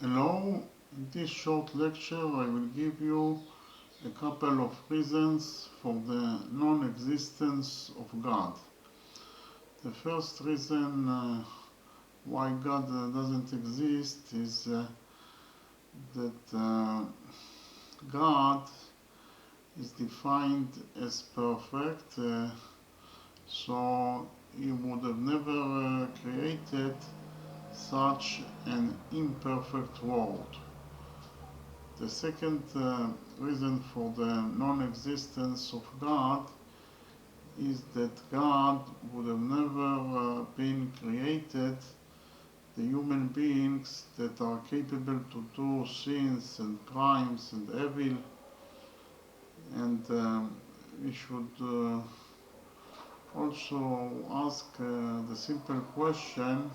Hello, in this short lecture I will give you a couple of reasons for the non-existence of God. The first reason why God doesn't exist is that God is defined as perfect, so he would have never created such an imperfect world. The second reason for the non-existence of God is that God would have never been created the human beings that are capable to do sins and crimes and evil, and we should also ask the simple question,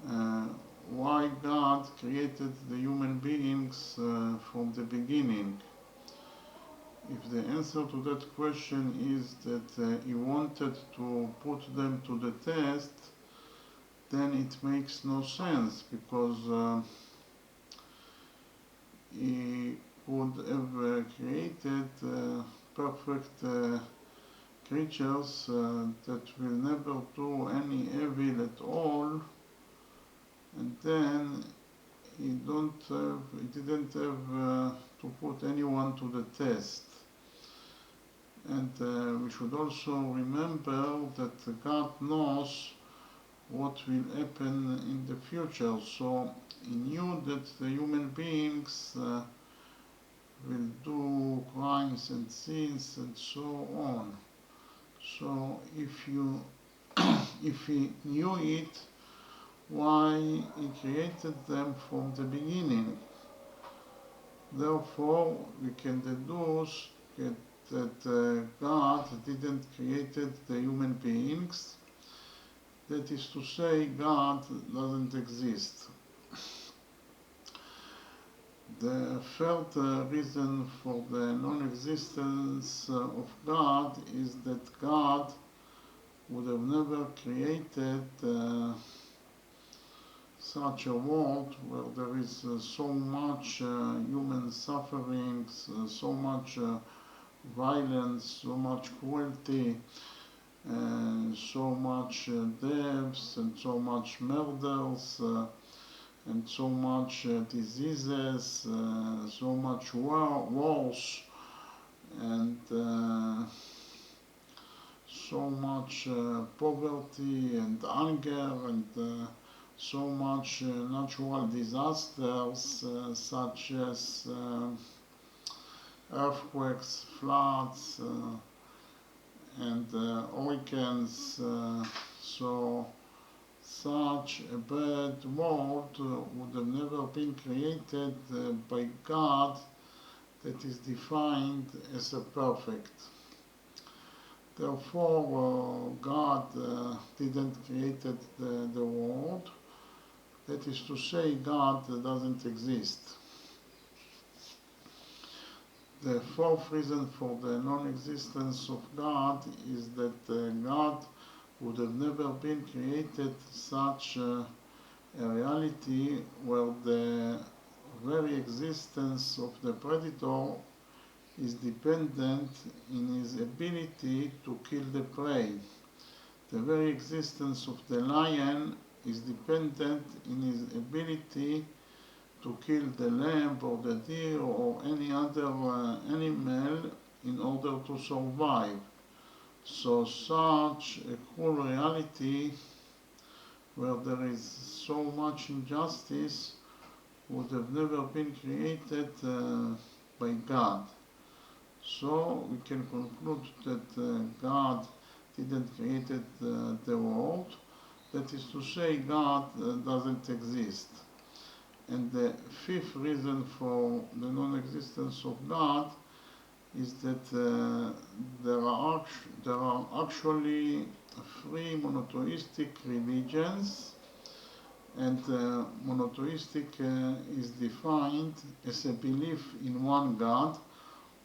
uh, why God created the human beings from the beginning. If the answer to that question is that he wanted to put them to the test, then it makes no sense, because he would have created perfect creatures that will never do any evil at all, and then he didn't have to put anyone to the test. And we should also remember that God knows what will happen in the future. So he knew that the human beings will do crimes and sins and so on. So if he knew it, why he created them from the beginning? Therefore, we can deduce that God didn't created the human beings. That is to say, God doesn't exist. The third reason for the non-existence of God is that God would have never created such a world where there is so much human sufferings, so much violence, so much cruelty, so much deaths, and so much murders, and so much diseases, so much wars, and so much poverty and hunger, and so much natural disasters such as earthquakes, floods, and hurricanes. So such a bad world would have never been created by God, that is defined as a perfect. Therefore, God didn't create the world. That is to say, God doesn't exist. The fourth reason for the non-existence of God is that God would have never been created such a reality where the very existence of the predator is dependent in his ability to kill the prey. The very existence of the lion is dependent in his ability to kill the lamb or the deer or any other animal in order to survive. So such a cruel reality where there is so much injustice would have never been created by God. So we can conclude that God didn't create the world. That is to say, God doesn't exist. And the fifth reason for the non-existence of God is that there are actually three monotheistic religions, and monotheistic is defined as a belief in one God,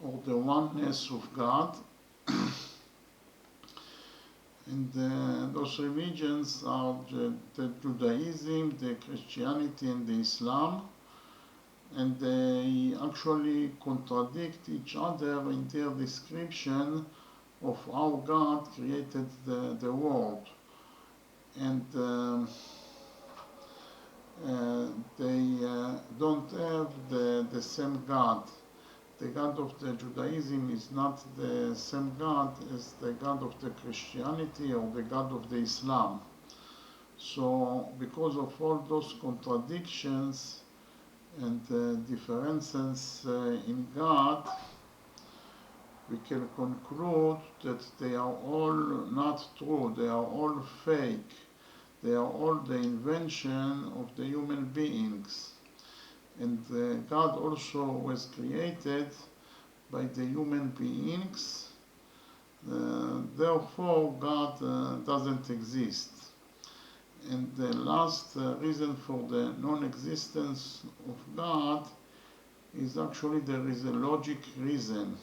or the oneness of God. And those religions are the Judaism, the Christianity, and the Islam. And they actually contradict each other in their description of how God created the world. And they don't have the same God. The God of the Judaism is not the same God as the God of the Christianity or the God of the Islam. So because of all those contradictions and differences in God, we can conclude that they are all not true, they are all fake, they are all the invention of the human beings. And God also was created by the human beings, therefore God doesn't exist. And the last reason for the non-existence of God is actually there is a logic reason.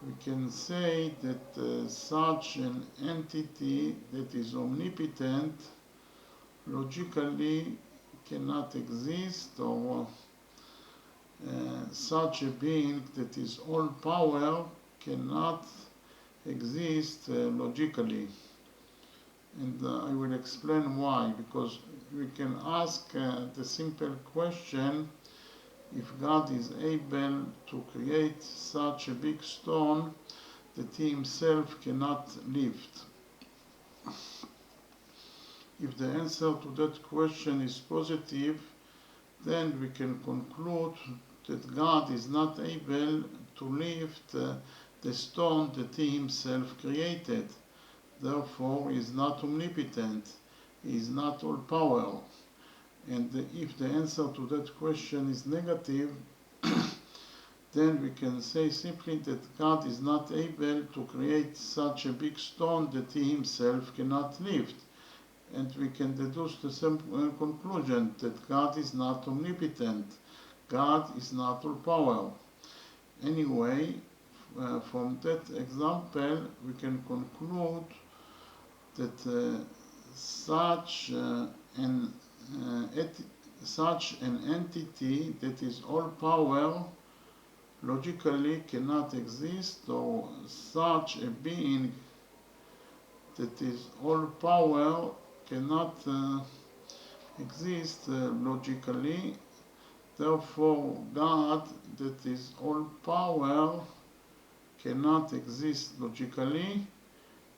We can say that such an entity that is omnipotent logically cannot exist, or such a being that is all power cannot exist logically. And I will explain why, because we can ask the simple question: if God is able to create such a big stone that he himself cannot lift. If the answer to that question is positive, then we can conclude that God is not able to lift the stone that he himself created. Therefore, he is not omnipotent, he is not all power. And if the answer to that question is negative, then we can say simply that God is not able to create such a big stone that he himself cannot lift. And we can deduce the same conclusion, that God is not omnipotent, God is not all power. Anyway, from that example, we can conclude that such an entity that is all power logically cannot exist, or such a being that is all power cannot exist logically. Therefore, God that is all power cannot exist logically.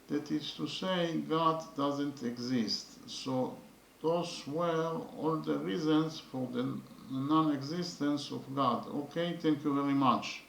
That is to say, God doesn't exist. So those were all the reasons for the non-existence of God. Okay, thank you very much.